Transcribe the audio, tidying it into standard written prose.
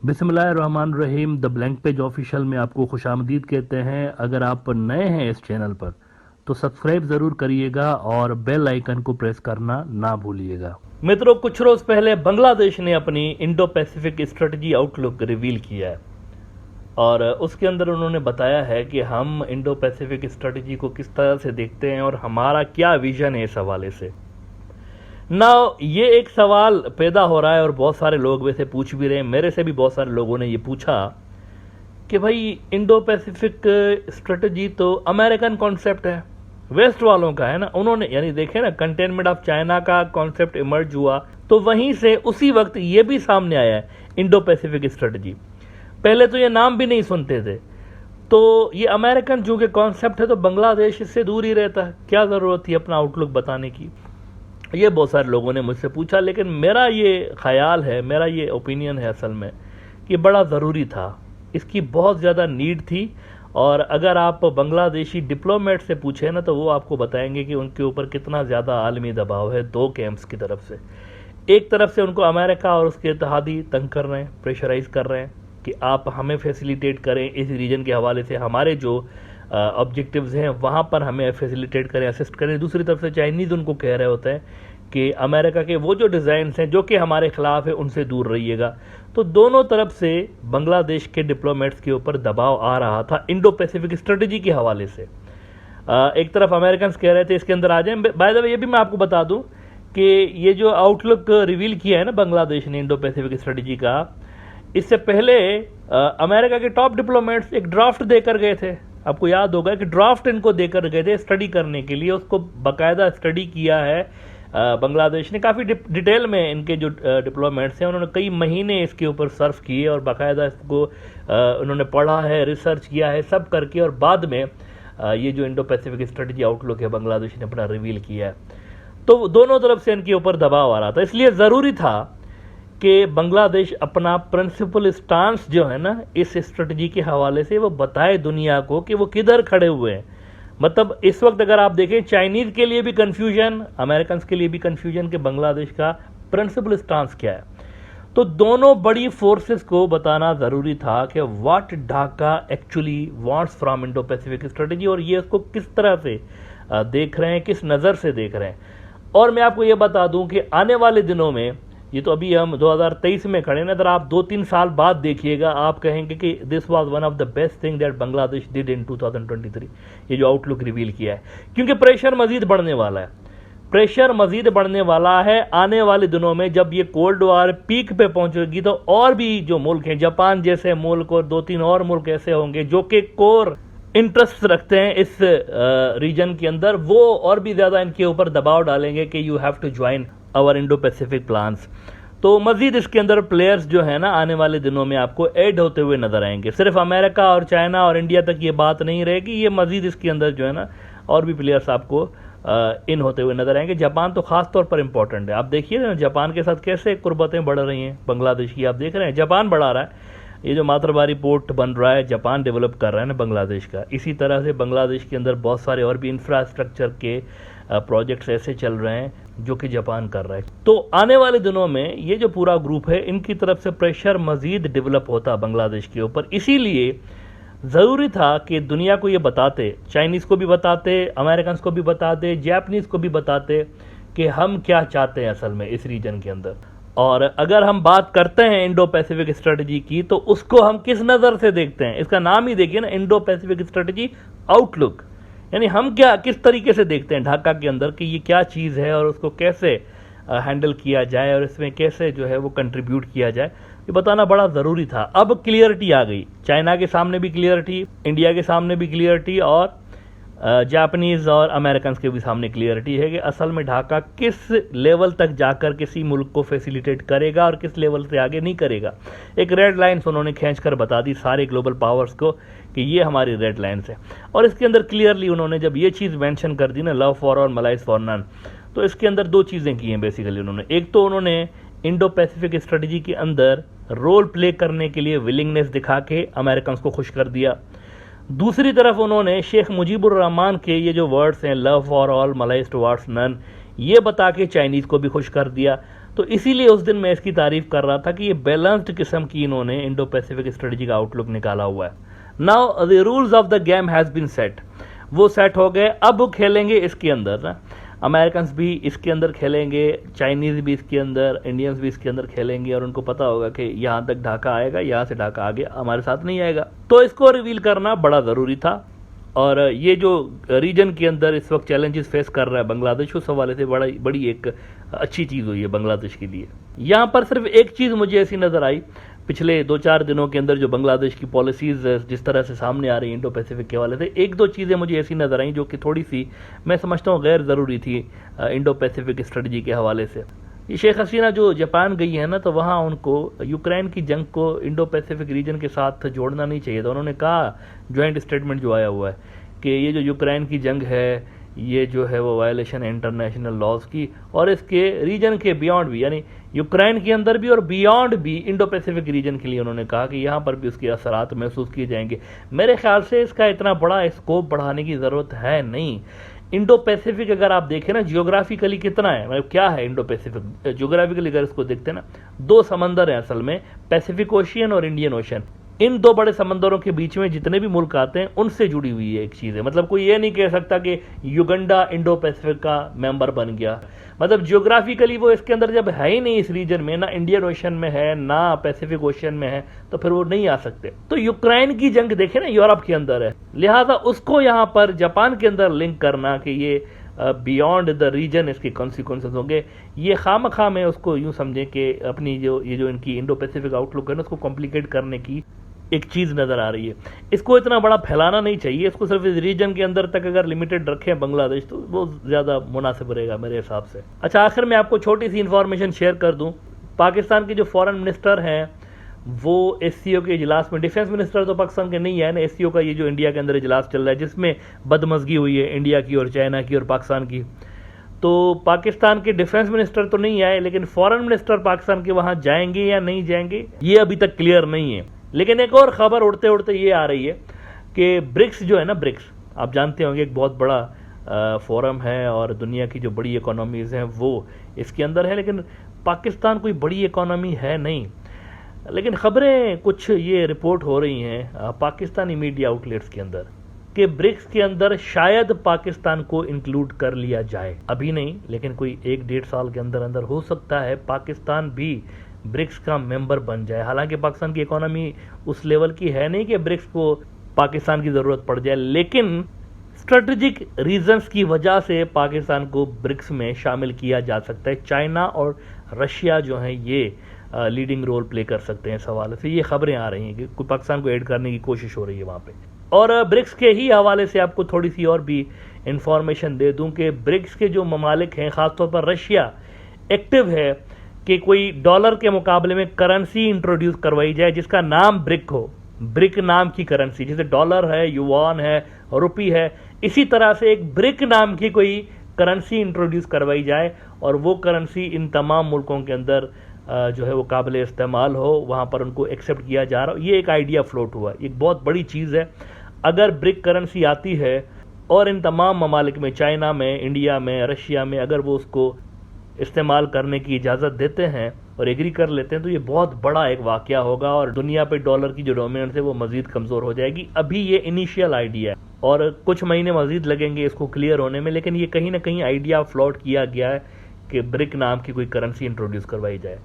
बिस्मिल्लाहिर्रहमानिर्रहीम। The blank page official में आपको खुशामदीद कहते हैं। अगर आप नए हैं इस चैनल पर तो सब्सक्राइब ज़रूर करिएगा और बेल आइकन को प्रेस करना ना भूलिएगा। मित्रों, कुछ रोज़ पहले बांग्लादेश ने अपनी Indo Pacific strategy outlook reveal किया है और उसके अंदर उन्होंने बताया है कि हम इंडो पैसिफिक स्ट्रेटजी को किस तरह से देखते हैं और हमारा क्या विजन है इस हवाले से। ना ये एक सवाल पैदा हो रहा है और बहुत सारे लोग वैसे पूछ भी रहे हैं, मेरे से भी बहुत सारे लोगों ने ये पूछा कि भाई इंडो पैसिफिक स्ट्रेटजी तो अमेरिकन कॉन्सेप्ट है, वेस्ट वालों का है ना। उन्होंने यानी देखे ना, कंटेनमेंट ऑफ चाइना का कॉन्सेप्ट इमर्ज हुआ तो वहीं से उसी वक्त ये भी सामने आया है इंडो पैसिफिक स्ट्रेटजी। पहले तो ये नाम भी नहीं सुनते थे, तो ये अमेरिकन जो कि कॉन्सेप्ट है तो बांग्लादेश इससे दूर ही रहता है, क्या ज़रूरत थी अपना आउटलुक बताने की। ये बहुत सारे लोगों ने मुझसे पूछा, लेकिन मेरा ये ख्याल है, मेरा ये ओपिनियन है असल में कि बड़ा ज़रूरी था, इसकी बहुत ज़्यादा नीड थी। और अगर आप बांग्लादेशी डिप्लोमेट से पूछें ना तो वो आपको बताएंगे कि उनके ऊपर कितना ज़्यादा आलमी दबाव है दो कैंप्स की तरफ से। एक तरफ से उनको अमेरिका और उसके इत्तेहादी तंग कर रहे हैं, प्रेशराइज कर रहे हैं कि आप हमें फैसिलिटेट करें इस रीजन के हवाले से, हमारे जो ऑब्जेक्टिव्स हैं वहाँ पर हमें फैसिलिटेट करें, असिस्ट करें। दूसरी तरफ से चाइनीज़ उनको कह रहे होते हैं कि अमेरिका के वो जो डिज़ाइंस हैं जो कि हमारे ख़िलाफ़ है उनसे दूर रहिएगा। तो दोनों तरफ से बांग्लादेश के डिप्लोमेट्स के ऊपर दबाव आ रहा था इंडो पैसिफिक स्ट्रेटजी के हवाले से। एक तरफ अमेरिकन कह रहे थे इसके अंदर आ जाएं। बाय द वे ये भी मैं आपको बता दूं कि ये जो आउटलुक रिवील किया है ना बांग्लादेश ने इंडो पैसिफिक स्ट्रेटजी का, इससे पहले अमेरिका के टॉप डिप्लोमेट्स एक ड्राफ्ट देकर गए थे। आपको याद होगा कि ड्राफ्ट इनको देकर गए थे स्टडी करने के लिए, उसको बाकायदा स्टडी किया है बांग्लादेश ने। काफ़ी डिटेल में इनके जो डिप्लोमेट्स हैं उन्होंने कई महीने इसके ऊपर सर्व किए और बाकायदा इसको उन्होंने पढ़ा है, रिसर्च किया है, सब करके और बाद में ये जो इंडो पैसिफिक स्ट्रेटजी आउटलुक है बांग्लादेश ने अपना रिवील किया है। तो दोनों तरफ से इनके ऊपर दबाव आ रहा था, इसलिए ज़रूरी था कि बांग्लादेश अपना प्रिंसिपल स्टांस जो है ना इस स्ट्रेटजी के हवाले से वो बताए दुनिया को कि वो किधर खड़े हुए हैं। मतलब इस वक्त अगर आप देखें, चाइनीज़ के लिए भी कंफ्यूजन, अमेरिकन के लिए भी कंफ्यूजन कि बांग्लादेश का प्रिंसिपल स्टांस क्या है। तो दोनों बड़ी फोर्सेस को बताना ज़रूरी था कि what Dhaka actually wants from Indo Pacific strategy और ये उसको किस तरह से देख रहे हैं, किस नज़र से देख रहे हैं। और मैं आपको ये बता दूं कि आने वाले दिनों में, ये तो अभी हम 2023 में खड़े ना, अगर आप 2-3 साल बाद देखिएगा आप कहेंगे कि this was one of the best thing that Bangladesh did in 2023, ये जो आउटलुक रिवील किया है। क्योंकि प्रेशर मजीद बढ़ने वाला है, प्रेशर मजीद बढ़ने वाला है आने वाले दिनों में। जब ये कोल्ड वार पीक पे पहुंचेगी तो और भी जो मुल्क हैं, जापान जैसे मुल्क और 2-3 और मुल्क ऐसे होंगे जो कि कोर इंटरेस्ट रखते हैं इस रीजन के अंदर, वो और भी ज़्यादा इनके ऊपर दबाव डालेंगे कि you have to join our Indo Pacific plans. तो मजीद इसके अंदर प्लेयर्स जो है ना आने वाले दिनों में आपको ऐड होते हुए नजर आएंगे। सिर्फ अमेरिका और चाइना और इंडिया तक ये बात नहीं रहेगी, ये मजीद इसके अंदर जो है ना और भी प्लेयर्स आपको इन होते हुए नजर आएंगे। जापान तो खास तौर पर इंपॉर्टेंट है। आप देखिए ना जापान के साथ कैसे कुर्बतें बढ़ रही हैं बांग्लादेश की, आप देख रहे हैं जापान बढ़ा रहा है। ये जो मातरबारी पोर्ट बन रहा है जापान डेवलप कर रहा है ना बांग्लादेश का। इसी तरह से बांग्लादेश के अंदर बहुत सारे और भी इंफ्रास्ट्रक्चर के प्रोजेक्ट्स ऐसे चल रहे हैं जो कि जापान कर रहा है। तो आने वाले दिनों में ये जो पूरा ग्रुप है इनकी तरफ से प्रेशर मजीद डेवलप होता बांग्लादेश के ऊपर। इसीलिए ज़रूरी था कि दुनिया को ये बताते, चाइनीज़ को भी बताते, अमेरिकन को भी बताते, जापानीज़ को भी बताते कि हम क्या चाहते हैं असल में इस रीजन के अंदर। और अगर हम बात करते हैं इंडो पैसिफिक स्ट्रेटजी की तो उसको हम किस नज़र से देखते हैं, इसका नाम ही देखिए ना, इंडो पैसिफिक स्ट्रेटजी आउटलुक। यानी हम क्या किस तरीके से देखते हैं ढाका के अंदर कि ये क्या चीज़ है और उसको कैसे हैंडल किया जाए और इसमें कैसे जो है वो कंट्रीब्यूट किया जाए, ये बताना बड़ा ज़रूरी था। अब क्लियरिटी आ गई, चाइना के सामने भी क्लियरिटी, इंडिया के सामने भी क्लियरिटी और जापानीज़ और अमेरिकन के भी सामने क्लियरिटी है कि असल में ढाका किस लेवल तक जाकर किसी मुल्क को फैसिलिटेट करेगा और किस लेवल से आगे नहीं करेगा। एक रेड लाइन्स उन्होंने खींचकर बता दी सारे ग्लोबल पावर्स को कि ये हमारी रेड लाइन्स है। और इसके अंदर क्लियरली उन्होंने जब ये चीज़ मेंशन कर दी ना, love for all malice for none, तो इसके अंदर दो चीज़ें की हैं बेसिकली उन्होंने। एक तो उन्होंने इंडो पैसिफिक स्ट्रेटजी के अंदर रोल प्ले करने के लिए विलिंगनेस दिखा के अमेरिकन को खुश कर दिया। दूसरी तरफ उन्होंने शेख मुजीबुर रहमान के ये जो वर्ड्स हैं love for all malice towards none, ये बता के चाइनीज़ को भी खुश कर दिया। तो इसीलिए उस दिन मैं इसकी तारीफ कर रहा था कि ये बैलेंस्ड किस्म की इन्होंने इंडो पैसिफिक स्ट्रेटजी का आउटलुक निकाला हुआ है। Now the rules of the game has been set, वो सेट हो गए। अब वो खेलेंगे इसके अंदर ना, अमेरिकन्स भी इसके अंदर खेलेंगे, चाइनीज़ भी इसके अंदर, इंडियंस भी इसके अंदर खेलेंगे, और उनको पता होगा कि यहाँ तक ढाका आएगा, यहाँ से ढाका आगे हमारे साथ नहीं आएगा। तो इसको रिवील करना बड़ा ज़रूरी था। और ये जो रीजन के अंदर इस वक्त चैलेंजेस फेस कर रहा है बांग्लादेश, उस हवाले से बड़ी एक अच्छी चीज़ हुई है बांग्लादेश के लिए। यहाँ पर सिर्फ एक चीज़ मुझे ऐसी नज़र आई पिछले 2-4 दिनों के अंदर, जो बांग्लादेश की पॉलिसीज़ जिस तरह से सामने आ रही हैं इंडो पैसिफिक के हवाले से, 1-2 चीज़ें मुझे ऐसी नज़र आई जो कि थोड़ी सी मैं समझता हूँ गैर ज़रूरी थी इंडो पैसिफिक स्ट्रेटजी के हवाले से। ये शेख हसीना जो जापान गई है ना, तो वहाँ उनको यूक्रेन की जंग को इंडो पैसिफिक रीजन के साथ जोड़ना नहीं चाहिए था। उन्होंने कहा, ज्वाइंट स्टेटमेंट जो आया हुआ है, कि ये जो यूक्रेन की जंग है ये जो है वो वायलेशन है इंटरनेशनल लॉज की, और इसके रीजन के बियॉन्ड भी, यानी यूक्रेन के अंदर भी और बियॉन्ड भी इंडो पैसिफिक रीजन के लिए उन्होंने कहा कि यहाँ पर भी उसके असरात महसूस किए जाएंगे। मेरे ख्याल से इसका इतना बड़ा स्कोप बढ़ाने की ज़रूरत है नहीं। इंडो पैसिफिक अगर आप देखें ना, जियोग्राफिकली कितना है, मतलब क्या है इंडो पैसिफिक जियोग्राफिकली अगर इसको देखते हैं ना, 2 समंदर हैं असल में, पैसिफिक ओशियन और इंडियन ओशियन। इन 2 बड़े समंदरों के बीच में जितने भी मुल्क आते हैं उनसे जुड़ी हुई है एक चीज़ है। मतलब कोई ये नहीं कह सकता कि युगांडा इंडो पैसिफिक का मेंबर बन गया, मतलब जियोग्राफिकली वो इसके अंदर जब है ही नहीं इस रीजन में, ना इंडियन ओशन में है ना पैसिफिक ओशन में है, तो फिर वो नहीं आ सकते। तो यूक्रेन की जंग देखे ना, यूरोप के अंदर है, लिहाजा उसको यहाँ पर जापान के अंदर लिंक करना कि ये बियॉन्ड द रीजन इसके कॉन्सिक्वेंसेस होंगे, ये खामखा में उसको यूँ समझें कि अपनी जो इनकी इंडो पैसिफिक आउटलुक है ना, उसको कॉम्प्लिकेट करने की एक चीज़ नज़र आ रही है। इसको इतना बड़ा फैलाना नहीं चाहिए, इसको सिर्फ इस रीजन के अंदर तक अगर लिमिटेड रखें बांग्लादेश, तो वो ज़्यादा मुनासिब रहेगा मेरे हिसाब से। अच्छा, आखिर में आपको छोटी सी इन्फॉर्मेशन शेयर कर दूं, पाकिस्तान के जो फॉरेन मिनिस्टर हैं वो एससीओ के इजलास में, डिफेंस मिनिस्टर तो पाकिस्तान के नहीं है ना, एससीओ का ये जो इंडिया के अंदर इजलास चल रहा है जिसमें बदमज़गी हुई है इंडिया की और चाइना की और पाकिस्तान की, तो पाकिस्तान के डिफेंस मिनिस्टर तो नहीं आए, लेकिन फॉरेन मिनिस्टर पाकिस्तान के वहाँ जाएंगे या नहीं जाएंगे ये अभी तक क्लियर नहीं है। लेकिन एक और खबर उड़ते उड़ते ये आ रही है कि ब्रिक्स जो है ना, ब्रिक्स आप जानते होंगे एक बहुत बड़ा फोरम है और दुनिया की जो बड़ी इकोनॉमीज़ हैं वो इसके अंदर है, लेकिन पाकिस्तान कोई बड़ी इकोनॉमी है नहीं। लेकिन खबरें कुछ ये रिपोर्ट हो रही हैं पाकिस्तानी मीडिया आउटलेट्स के अंदर कि ब्रिक्स के अंदर शायद पाकिस्तान को इंक्लूड कर लिया जाए, अभी नहीं लेकिन कोई 1-1.5 साल के अंदर अंदर हो सकता है पाकिस्तान भी ब्रिक्स का मेंबर बन जाए। हालांकि पाकिस्तान की इकोनॉमी उस लेवल की है नहीं कि ब्रिक्स को पाकिस्तान की ज़रूरत पड़ जाए, लेकिन स्ट्रेटेजिक रीजंस की वजह से पाकिस्तान को ब्रिक्स में शामिल किया जा सकता है। चाइना और रशिया जो हैं ये लीडिंग रोल प्ले कर सकते हैं इस हवाले से। ये खबरें आ रही हैं कि पाकिस्तान को ऐड करने की कोशिश हो रही है वहाँ पे। और ब्रिक्स के ही हवाले से आपको थोड़ी सी और भी इंफॉर्मेशन दे दूं कि ब्रिक्स के जो ममालिक हैं, ख़ासतौर पर रशिया एक्टिव है कि कोई डॉलर के मुकाबले में करेंसी इंट्रोड्यूस करवाई जाए जिसका नाम ब्रिक हो, ब्रिक नाम की करेंसी, जैसे डॉलर है, युआन है, रुपी है, इसी तरह से एक ब्रिक नाम की कोई करेंसी इंट्रोड्यूस करवाई जाए और वो करेंसी इन तमाम मुल्कों के अंदर जो है वो काबिल इस्तेमाल हो, वहाँ पर उनको एक्सेप्ट किया जा रहा हो। ये एक आइडिया फ्लोट हुआ, एक बहुत बड़ी चीज़ है। अगर ब्रिक करेंसी आती है और इन तमाम ममालिक में, चाइना में, इंडिया में, रशिया में, अगर वो उसको इस्तेमाल करने की इजाज़त देते हैं और एग्री कर लेते हैं, तो ये बहुत बड़ा एक वाक़या होगा और दुनिया पे डॉलर की जो डोमिनेंस है वो मज़ीद कमज़ोर हो जाएगी। अभी ये इनिशियल आइडिया है और कुछ महीने मज़ीद लगेंगे इसको क्लियर होने में, लेकिन ये कहीं ना कहीं आइडिया फ्लोट किया गया है कि ब्रिक नाम की कोई करेंसी इंट्रोड्यूस करवाई जाए।